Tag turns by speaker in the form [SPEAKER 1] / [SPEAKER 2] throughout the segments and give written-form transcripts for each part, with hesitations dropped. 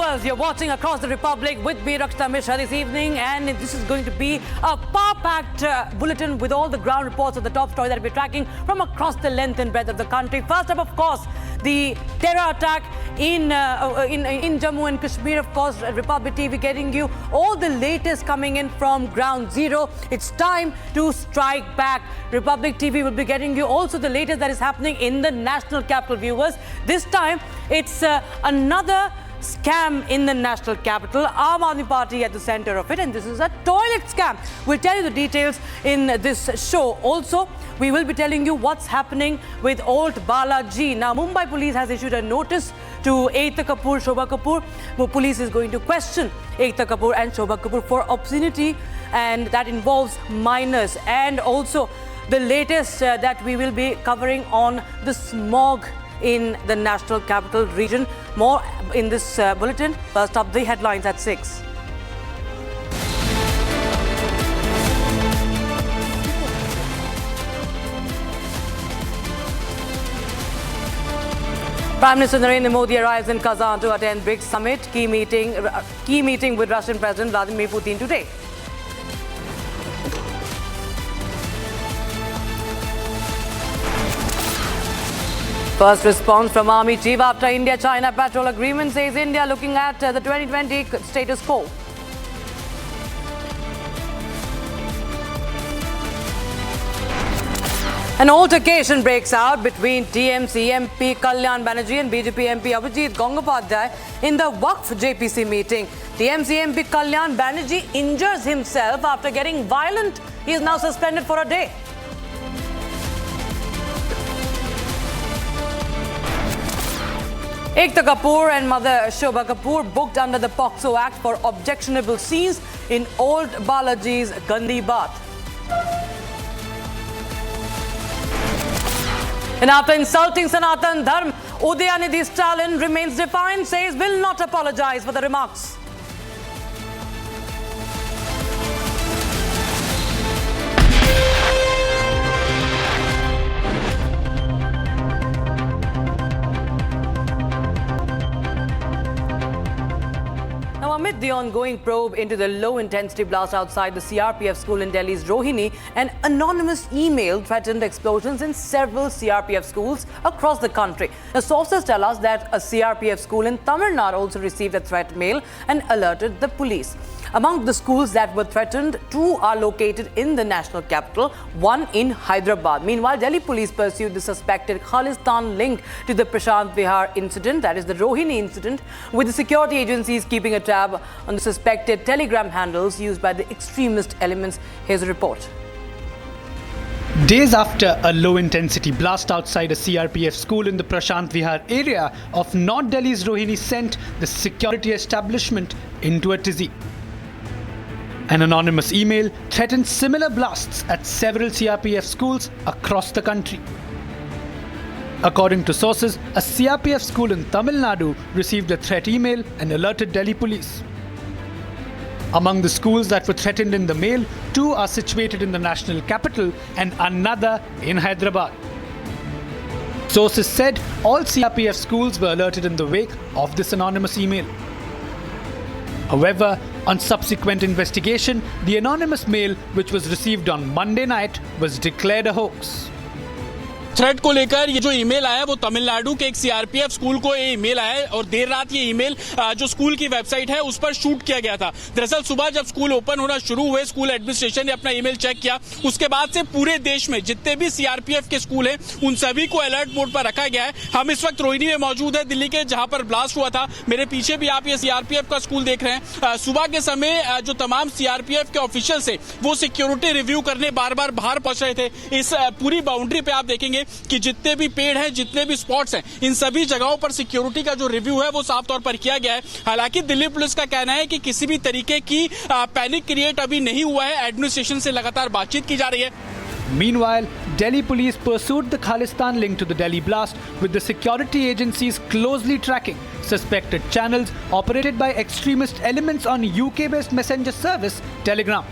[SPEAKER 1] viewers, you're watching Across the Republic with me, Rakshita Mishra, this evening, and this is going to be a power-packed bulletin with all the ground reports of the top story that we're tracking from across the length and breadth of the country. First up, of course, the terror attack in Jammu and Kashmir. Of course, Republic TV getting you all the latest coming in from ground zero. It's time to strike back. Republic TV will be getting you also the latest that is happening in the national capital, viewers. This time, it's another scam in the national capital. Aam Aadmi Party at the center of it, and this is a toilet scam. We'll tell you the details in this show. Also, we will be telling you what's happening with ALT Balaji. Now, Mumbai police has issued a notice to Ekta Kapoor, Shobha Kapoor. Police is going to question Ekta Kapoor and Shobha Kapoor for obscenity, and that involves minors. And also, the latest that we will be covering on the smog in the national capital region. More in this bulletin. First up, the headlines at 6. Prime Minister Narendra Modi arrives in Kazan to attend BRICS summit. Key meeting with Russian President Vladimir Putin today. First response from Army Chief after India-China patrol agreement, says India looking at the 2020 status quo. An altercation breaks out between TMC MP Kalyan Banerjee and BJP MP Abhijit Gangopadhyay in the Waqf JPC meeting. TMC MP Kalyan Banerjee injures himself after getting violent. He is now suspended for a day. Ekta Kapoor and mother Shobha Kapoor booked under the POCSO Act for objectionable scenes in ALT Balaji's Gandi Baat. And after insulting Sanatan Dharm, Udayanithi Stalin remains defiant, says will not apologize for the remarks. Now, amid the ongoing probe into the low-intensity blast outside the CRPF school in Delhi's Rohini, an anonymous email threatened explosions in several CRPF schools across the country. The sources tell us that a CRPF school in Tamil Nadu also received a threat mail and alerted the police. Among the schools that were threatened, 2 are located in the national capital, 1 in Hyderabad. Meanwhile, Delhi police pursued the suspected Khalistan link to the Prashant Vihar incident, that is the Rohini incident, with the security agencies keeping a tab on the suspected telegram handles used by the extremist elements. Here's a report.
[SPEAKER 2] Days after a low-intensity blast outside a CRPF school in the Prashant Vihar area of North Delhi's Rohini sent the security establishment into a tizzy. An anonymous email threatened similar blasts at several CRPF schools across the country. According to sources, a CRPF school in Tamil Nadu received a threat email and alerted Delhi police. Among the schools that were threatened in the mail, 2 are situated in the national capital and another in Hyderabad. Sources said all CRPF schools were alerted in the wake of this anonymous email. However, on subsequent investigation, the anonymous mail, which was received on Monday night, was declared a hoax.
[SPEAKER 3] Thread को लेकर ये जो email आया वो तमिलनाडु के एक CRPF school को ये ईमेल आया है और देर रात ये ईमेल जो स्कूल की वेबसाइट है उस पर शूट किया गया था। दरअसल सुबह जब स्कूल ओपन होना शुरू हुए, स्कूल एडमिनिस्ट्रेशन ने अपना ईमेल चेक किया, उसके बाद से पूरे देश में जितने भी सीआरपीएफ के स्कूल हैं उन सभी को अलर्ट मोड पर रखा गया है। हम इस वक्त रोहिणी में मौजूद है, दिल्ली के, जहां पर ब्लास्ट हुआ था। मेरे पीछे भी आप ये सीआरपीएफ का स्कूल देख रहे हैं। सुबह के समय जो तमाम सीआरपीएफ के ऑफिशियल्स है वो सिक्योरिटी रिव्यू करने बार बार बाहर पहुंच रहे थे। इस पूरी बाउंड्री पे आप देखेंगे कि जितने भी पेड़ हैं, जितने भी स्पॉट्स हैं, इन सभी जगहों पर सिक्योरिटी का जो रिव्यू है वो साफ तौर पर किया गया है। हालांकि दिल्ली पुलिस का कहना है कि किसी भी तरीके की पैनिक क्रिएट अभी नहीं हुआ है। एडमिनिस्ट्रेशन से लगातार बातचीत की जा रही है।
[SPEAKER 2] Meanwhile, Delhi police pursued the Khalistan link to the Delhi blast, with the security agencies closely tracking suspected channels operated by extremist elements on UK-based messenger service Telegram.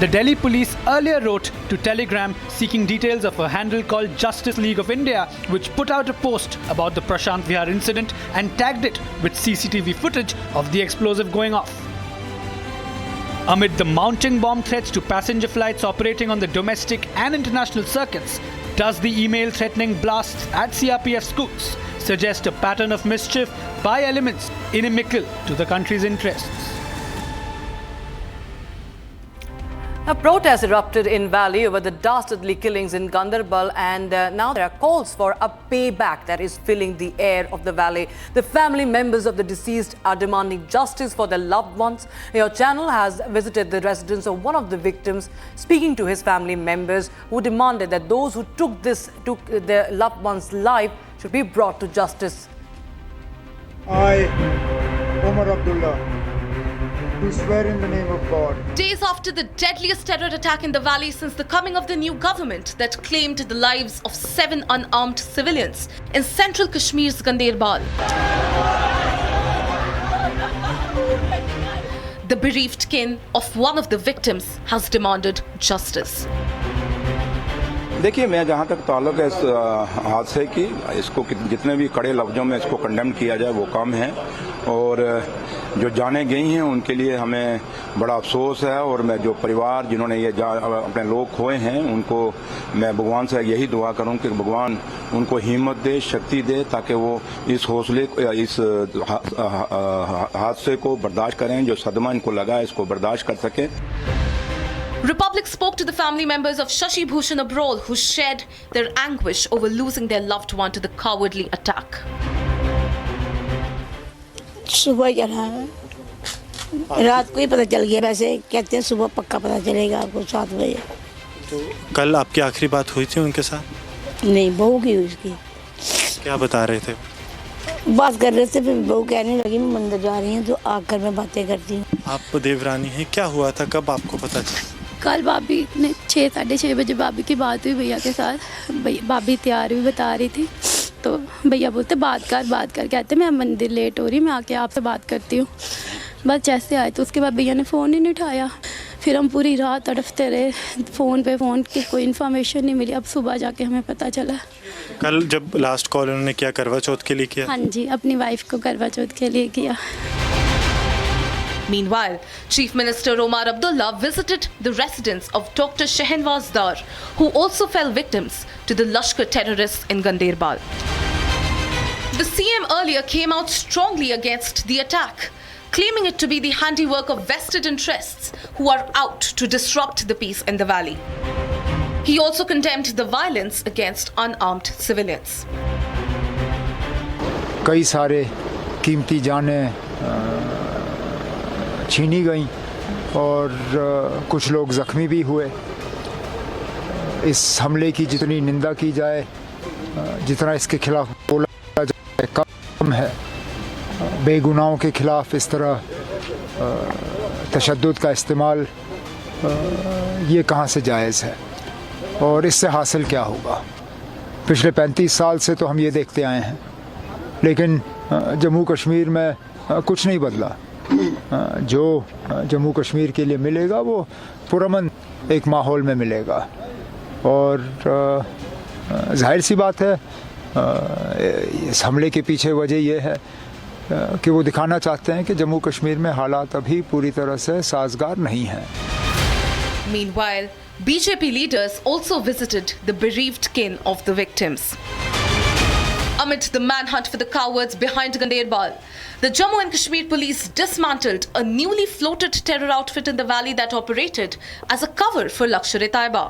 [SPEAKER 2] The Delhi police earlier wrote to Telegram seeking details of a handle called Justice League of India, which put out a post about the Prashant Vihar incident and tagged it with CCTV footage of the explosive going off. Amid the mounting bomb threats to passenger flights operating on the domestic and international circuits, does the email threatening blasts at CRPF schools suggest a pattern of mischief by elements inimical to the country's interests?
[SPEAKER 1] A protest erupted in Valley over the dastardly killings in Gandbal, and now there are calls for a payback that is filling the air of the valley. The family members of the deceased are demanding justice for their loved ones. Your channel has visited the residence of one of the victims, speaking to his family members who demanded that those who took their loved one's life should be brought to justice.
[SPEAKER 4] I, Omar Abdullah, to swear in the name of God.
[SPEAKER 5] Days after the deadliest terror attack in the valley since the coming of the new government that claimed the lives of 7 unarmed civilians in central Kashmir's Gandi Baat. The bereaved kin of one of the victims has demanded justice.
[SPEAKER 6] देखिए, मैं जहाँ तक ताल्लुक है इस हादसे की, इसको जितने भी कड़े लफ्जों में इसको कंडेम किया जाए वो कम है, और जो जाने गई हैं उनके लिए हमें बड़ा अफसोस है, और मैं जो परिवार जिन्होंने ये अपने लोग खोए हैं उनको मैं भगवान से यही दुआ करूं कि भगवान उनको हिम्मत दे, शक्ति दे, ताकि वो इस हादसे को बर्दाश्त करें, जो सदमा इनको लगा है इसको बर्दाश्त कर सकें.
[SPEAKER 5] Republic spoke to the family members of Shashi Bhushan Abrol, who shared their anguish over losing their loved one to the cowardly attack.
[SPEAKER 7] सुबह जाना है, रात को ही पता चल गया. वैसे कहते हैं सुबह पक्का पता चलेगा आपको 7 बजे.
[SPEAKER 8] तो कल आपकी आखिरी बात हुई थी उनके साथ?
[SPEAKER 7] नहीं, बहू की हुई उसकी.
[SPEAKER 8] क्या बता रहे थे?
[SPEAKER 7] बात कर रहे थे, फिर बहू कहने लगी मैं मंदिर जा रही हूँ तो आकर मैं बातें करती हूँ.
[SPEAKER 8] आप देवरानी हैं, क्या हुआ था, कब आपको पता चला?
[SPEAKER 9] कल भाभी ने 6-6:30 बजे भाभी की बात हुई भैया के साथ. भाभी तैयार हुई, बता रही थी, तो भैया बोलते बात कर, कहते मैं मंदिर लेट हो रही, मैं आके आपसे बात करती हूँ. बस जैसे आए तो उसके बाद भैया ने फ़ोन ही नहीं उठाया. फिर हम पूरी रात तड़फते रहे, फ़ोन की कोई इन्फॉर्मेशन नहीं मिली. अब सुबह जाके हमें पता चला.
[SPEAKER 8] कल जब लास्ट कॉल उन्होंने किया, करवा चौथ के लिए किया?
[SPEAKER 9] हाँ जी, अपनी वाइफ को करवा चौथ के लिए किया.
[SPEAKER 5] Meanwhile, Chief Minister Omar Abdullah visited the residence of Dr. Shahnawaz Dar, who also fell victims to the Lashkar terrorists in Gandi Baat. The CM earlier came out strongly against the attack, claiming it to be the handiwork of vested interests who are out to disrupt the peace in the valley. He also condemned the violence against unarmed civilians.
[SPEAKER 4] कई सारे कीमती जानें छीनी गईं और कुछ लोग ज़ख्मी भी हुए. इस हमले की जितनी निंदा की जाए, जितना इसके खिलाफ बोला जाए कम है. बेगुनाहों के खिलाफ इस तरह तशद्दुद का इस्तेमाल ये कहाँ से जायज़ है, और इससे हासिल क्या होगा? पिछले 35 साल से तो हम ये देखते आए हैं, लेकिन जम्मू कश्मीर में कुछ नहीं बदला. जो जम्मू कश्मीर के लिए मिलेगा वो पुरअमन एक माहौल में मिलेगा, और जाहिर सी बात है इस हमले के पीछे वजह यह है कि वो दिखाना चाहते हैं कि जम्मू कश्मीर में हालात अभी पूरी तरह से साजगार नहीं हैं.
[SPEAKER 5] Meanwhile, BJP leaders also visited the bereaved kin of the victims. Amid the manhunt for the cowards behind Gandi Baat, the Jammu and Kashmir police dismantled a newly floated terror outfit in the valley that operated as a cover for Lashkar-e-Taiba.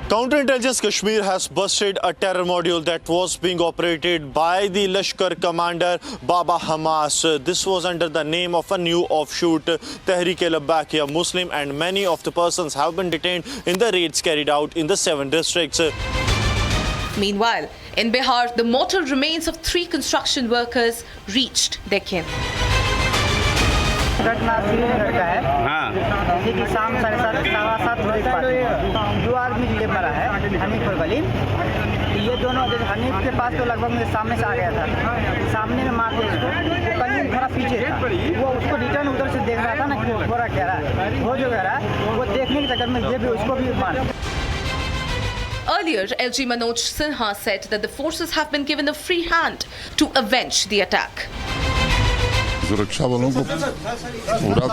[SPEAKER 8] Counterintelligence Kashmir has busted a terror module that was being operated by the Lashkar commander Baba Hamas. This was under the name of a new offshoot, Tehreek-e-Labbaik Muslim, and many of the persons have been detained in the raids carried out in the 7 districts.
[SPEAKER 5] Meanwhile, in Bihar, the mortal remains of 3 construction workers reached their kin.
[SPEAKER 10] घटना लड़का है, जैसे कि शाम 7:30 बजे 7:15 बजे 2 आदमी मरा है हनीपुर गली. ये दोनों जैसे हनीफ के पास तो लगभग मेरे सामने से आ गया था, सामने में मार के इसको कहीं थोड़ा पीछे था, वो उसको रिटर्न उधर से देख रहा था ना कि वो थोड़ा कह रहा है, वो जो कह रहा है वो देखने के चक्कर में ये भी उसको भी मार।
[SPEAKER 5] Earlier, LG Manoj Sinha said that the forces have been given a free hand to avenge the attack.
[SPEAKER 11] सुरक्षा बलों को पूरा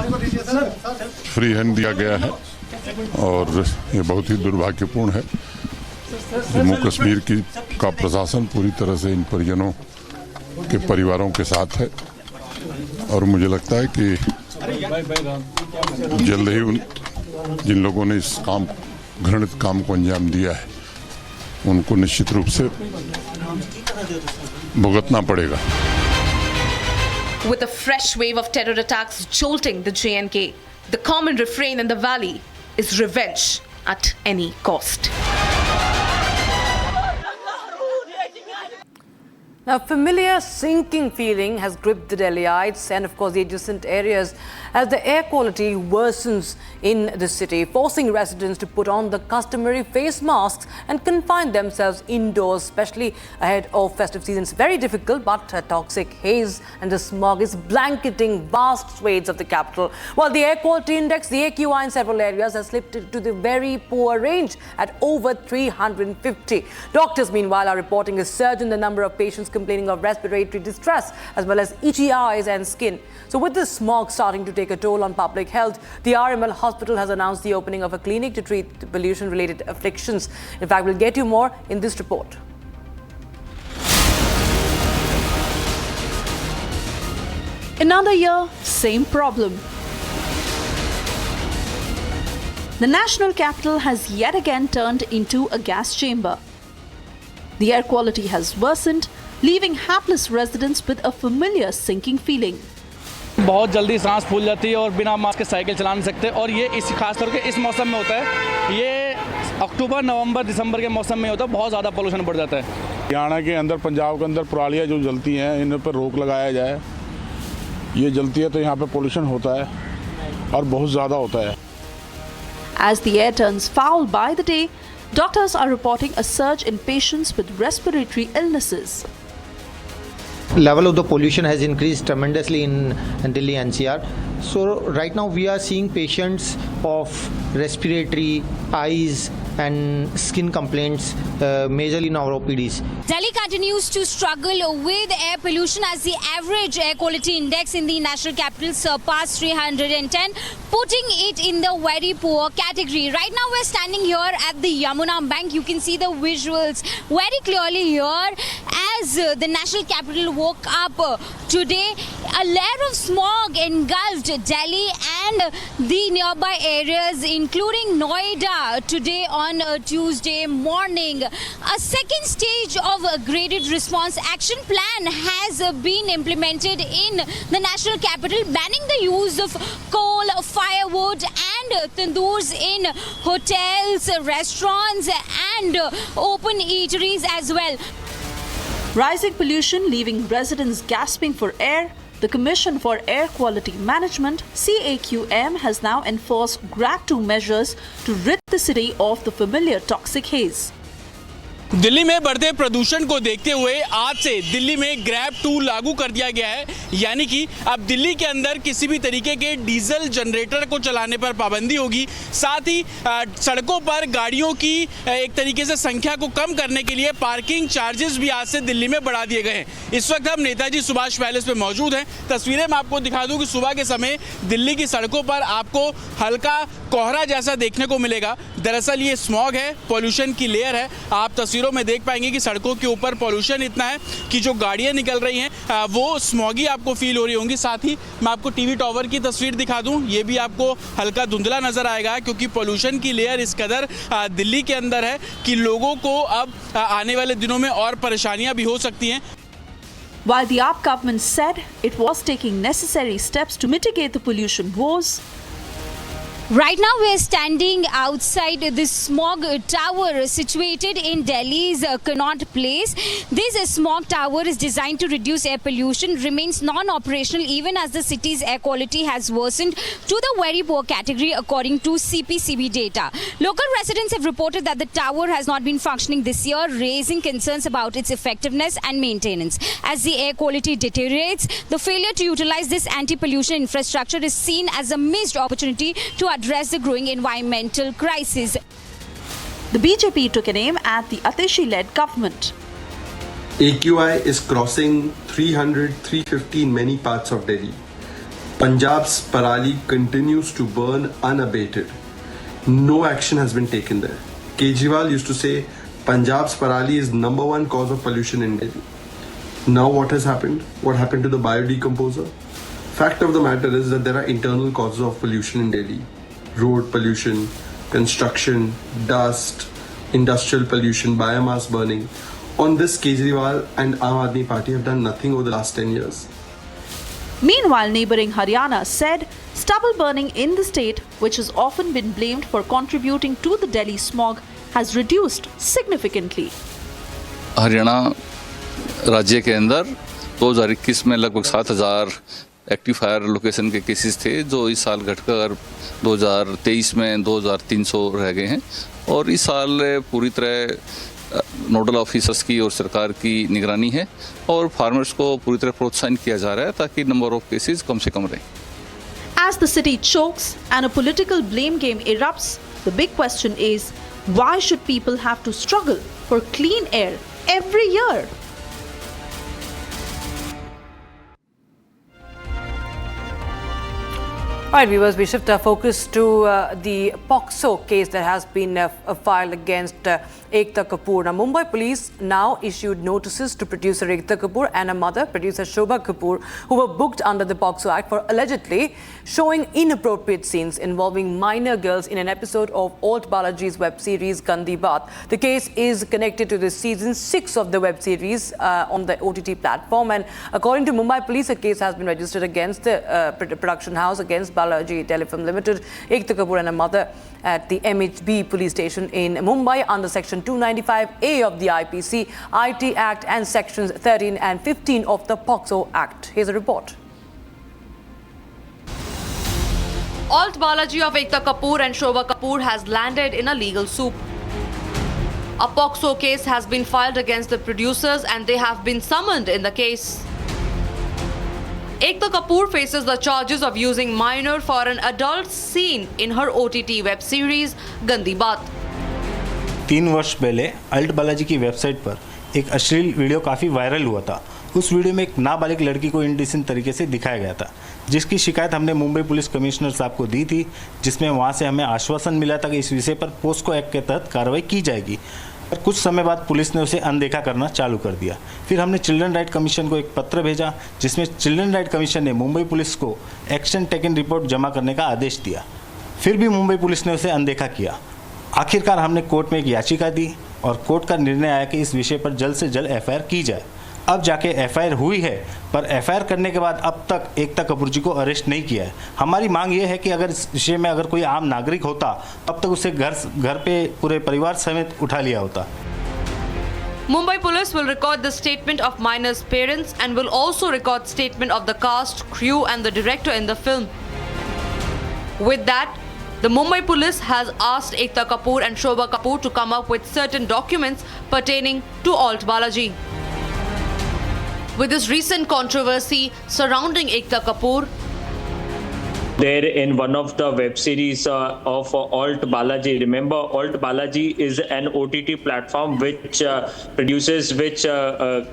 [SPEAKER 11] फ्री हैंड दिया गया है और ये बहुत ही दुर्भाग्यपूर्ण है। जम्मू कश्मीर का प्रशासन पूरी तरह से इन परिजनों के परिवारों के साथ है और मुझे लगता है कि जल्द ही जिन लोगों ने इस घृणित काम को अंजाम दिया है उनको निश्चित रूप से भुगतना पड़ेगा।
[SPEAKER 5] With a fresh wave of terror attacks jolting the JNK, the common refrain in the valley is revenge at any cost.
[SPEAKER 1] Now, a familiar sinking feeling has gripped the Delhiites and, of course, the adjacent areas as the air quality worsens in the city, forcing residents to put on the customary face masks and confine themselves indoors, especially ahead of festive season. It's very difficult, but a toxic haze and the smog is blanketing vast swathes of the capital. While the air quality index, the AQI in several areas, has slipped to the very poor range at over 350. Doctors, meanwhile, are reporting a surge in the number of patients complaining of respiratory distress as well as itchy eyes and skin. So with the smog starting to take a toll on public health, the RML hospital has announced the opening of a clinic to treat pollution-related afflictions. In fact, we'll get you more in this report.
[SPEAKER 12] Another year, same problem. The national capital has yet again turned into a gas chamber. The air quality has worsened, leaving hapless residents with a familiar sinking feeling.
[SPEAKER 3] बहुत जल्दी सांस फूल जाती है और बिना mask के cycle चला नहीं सकते और ये इस खास करके इस मौसम में होता है। ये अक्टूबर, नवंबर, दिसंबर के मौसम में होता है, बहुत ज़्यादा पोल्यूशन बढ़ जाता है।
[SPEAKER 11] हरियाणा के अंदर, पंजाब के अंदर परालियाँ जो जलती हैं इन पर रोक लगाया जाए। ये जलती है तो यहाँ पे पोल्यूशन होता है और बहुत ज़्यादा होता है।
[SPEAKER 12] As the air turns foul by the day, doctors are reporting a surge in patients with respiratory illnesses.
[SPEAKER 13] Level of the pollution has increased tremendously in Delhi NCR. So right now we are seeing patients of respiratory, eyes and skin complaints majorly in our OPDs.
[SPEAKER 14] Delhi continues to struggle with air pollution as the average air quality index in the national capital surpassed 310, putting it in the very poor category. Right now we're standing here at the Yamuna bank. You can see the visuals very clearly here as the national capital woke up today. A layer of smog engulfed Delhi and the nearby areas including Noida today on Tuesday morning. A second stage of a graded response action plan has been implemented in the national capital, banning the use of coal, firewood and tandoors in hotels, restaurants and open eateries as well.
[SPEAKER 12] Rising pollution leaving residents gasping for air. The Commission for Air Quality Management, CAQM, has now enforced GRAD 2 measures to rid the city of the familiar toxic haze.
[SPEAKER 3] Delhi में बढ़ते प्रदूषण को देखते हुए आज से दिल्ली में grab 2 लागू कर दिया गया है, यानी कि अब दिल्ली के अंदर किसी भी तरीके के डीजल जनरेटर को चलाने पर पाबंदी होगी। साथ ही सड़कों पर गाड़ियों की एक तरीके से संख्या को कम करने के लिए पार्किंग चार्जेस भी आज से दिल्ली में बढ़ा दिए गए हैं। इस वक्त हम नेताजी सुभाष पैलेस पे मौजूद हैं। तस्वीरें मैं आपको दिखा दूं कि सुबह के समय दिल्ली की सड़कों पर आपको हल्का कोहरा जैसा देखने को मिलेगा। दरअसल ये स्मॉग है, पॉल्यूशन की लेयर है। आप तस्वीरों में देख पाएंगे कि सड़कों के ऊपर पॉल्यूशन इतना है कि जो गाड़ियां निकल रही हैं वो स्मॉगी आपको फील हो रही होंगी। साथ ही मैं आपको टीवी टावर की तस्वीर दिखा दूं, ये भी आपको हल्का धुंधला नजर आएगा क्योंकि पॉल्यूशन की लेयर इस कदर दिल्ली के अंदर है कि लोगों को अब आने वाले दिनों में और परेशानियां भी हो सकती हैं।
[SPEAKER 12] While the AAP government said it was taking necessary steps to mitigate the pollution woes,
[SPEAKER 14] Right now we are standing outside the Smog Tower situated in Delhi's Connaught Place. This Smog Tower is designed to reduce air pollution, remains non-operational even as the city's air quality has worsened to the very poor category according to CPCB data. Local residents have reported that the tower has not been functioning this year, raising concerns about its effectiveness and maintenance. As the air quality deteriorates, the failure to utilize this anti-pollution infrastructure is seen as a missed opportunity to address the growing environmental crisis.
[SPEAKER 12] The BJP took an aim at the Atishi-led government.
[SPEAKER 15] AQI is crossing 300, 350 in many parts of Delhi. Punjab's Parali continues to burn unabated. No action has been taken there. Kejriwal used to say Punjab's Parali is #1 cause of pollution in Delhi. Now what has happened? What happened to the biodecomposer? Fact of the matter is that there are internal causes of pollution in Delhi. Road pollution, construction, dust, industrial pollution, biomass burning. On this, Kejriwal and Aam Aadmi Party have done nothing over the last 10 years.
[SPEAKER 12] Meanwhile, neighbouring Haryana said stubble burning in the state, which has often been blamed for contributing to the Delhi smog, has reduced significantly.
[SPEAKER 16] Haryana राज्य के अंदर 2021 में लगभग 7,000 active fire location के cases थे, जो इस साल घटकर 2023 में 2,300 रह गए हैं। और इस साल पूरी तरह नोडल ऑफिसर्स की और सरकार की निगरानी है और फार्मर्स को पूरी तरह प्रोत्साहन किया जा रहा है ताकि नंबर ऑफ केसेस कम से कम रहें।
[SPEAKER 12] As the city chokes and a political blame game erupts, the big question is, why should people have to struggle for clean air every year?
[SPEAKER 1] All right, viewers, we shift our focus to the POCSO case that has been filed against Ekta Kapoor. Now, Mumbai police now issued notices to producer Ekta Kapoor and her mother, producer Shobha Kapoor, who were booked under the POCSO Act for allegedly showing inappropriate scenes involving minor girls in an episode of ALT Balaji's web series Gandi Baat. The case is connected to the season 6 of the web series on the OTT platform, and according to Mumbai police, a case has been registered against the production house, against Balaji Telefilm Limited, Ekta Kapoor and her mother at the MHB police station in Mumbai under Section 295A of the IPC, IT Act and Sections 13 and 15 of the POCSO Act. Here's a report.
[SPEAKER 5] ALT Balaji of Ekta Kapoor and Shobha Kapoor has landed in a legal soup. A POCSO case has been filed against the producers and they have been summoned in the case. Ekta Kapoor faces the charges of using minor for an adult scene in her OTT web series Gandi Baat.
[SPEAKER 17] 3 वर्ष पहले alt Balaji की website पर एक अश्लील video काफ़ी viral हुआ था। उस वीडियो में एक नाबालिग लड़की को इंडिसेंट तरीके से दिखाया गया था, जिसकी शिकायत हमने मुंबई पुलिस कमिश्नर साहब को दी थी, जिसमें वहां से हमें आश्वासन मिला था कि इस विषय पर पोस्को एक्ट के तहत कार्रवाई की जाएगी। पर कुछ समय बाद पुलिस ने उसे अनदेखा करना चालू कर दिया। फिर हमने चिल्ड्रन राइट कमीशन को एक पत्र भेजा, जिसमें चिल्ड्रन राइट कमीशन ने मुंबई पुलिस को एक्शन टेकन रिपोर्ट जमा करने का आदेश दिया। फिर भी मुंबई पुलिस ने उसे अनदेखा किया। आखिरकार हमने कोर्ट में एक याचिका दी और कोर्ट का निर्णय आया कि इस विषय पर जल्द से जल्द एफआईआर की जाए। अब जाके एफआईआर हुई है, पर एफआईआर करने के बाद अब तक एकता कपूर जी को अरेस्ट नहीं किया है। हमारी मांग ये है कि अगर इस विषय में अगर कोई आम नागरिक होता, अब तक उसे घर पे पूरे परिवार समेत उठा लिया होता।
[SPEAKER 5] Mumbai police will record the statement of minor's parents and will also record statement of the cast, crew and the director in the film. With that, the Mumbai police has asked Ekta Kapoor and Shobha Kapoor to come up with certain documents pertaining to ALT Balaji. With this recent controversy surrounding Ekta Kapoor,
[SPEAKER 18] there in one of the web series of ALT Balaji. Remember, ALT Balaji is an OTT platform which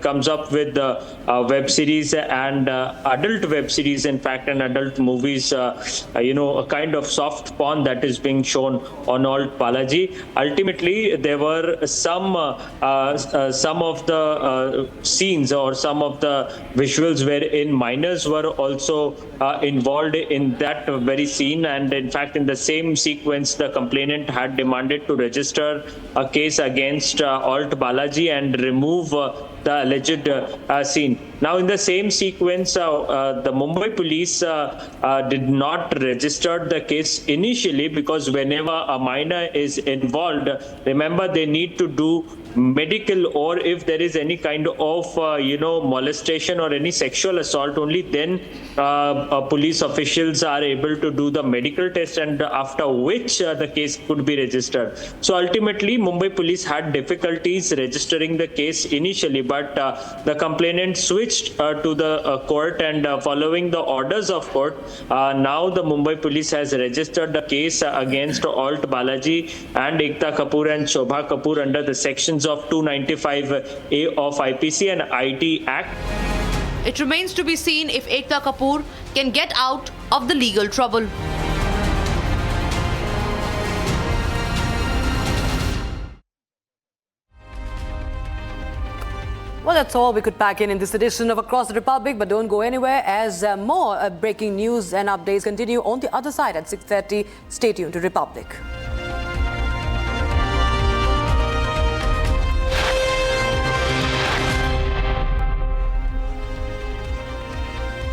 [SPEAKER 18] comes up with web series and adult web series, in fact, and adult movies, a kind of soft porn that is being shown on ALT Balaji. Ultimately, there were some of the scenes or some of the visuals wherein minors were also involved in that very scene, and in fact in the same sequence the complainant had demanded to register a case against ALT Balaji and remove the alleged scene. Now, in the same sequence, the Mumbai police did not register the case initially because whenever a minor is involved, remember they need to do medical, or if there is any kind of molestation or any sexual assault, only then police officials are able to do the medical test, and after which the case could be registered. So ultimately Mumbai police had difficulties registering the case initially, but the complainant switched to the court, and following the orders of court, now the Mumbai police has registered the case against ALT Balaji and Ekta Kapoor and Shobha Kapoor under the sections of 295A of IPC and IT Act.
[SPEAKER 5] It remains to be seen if Ekta Kapoor can get out of the legal trouble.
[SPEAKER 1] Well, that's all we could pack in this edition of Across the Republic, but don't go anywhere as more breaking news and updates continue on the other side at 6:30. Stay tuned to Republic.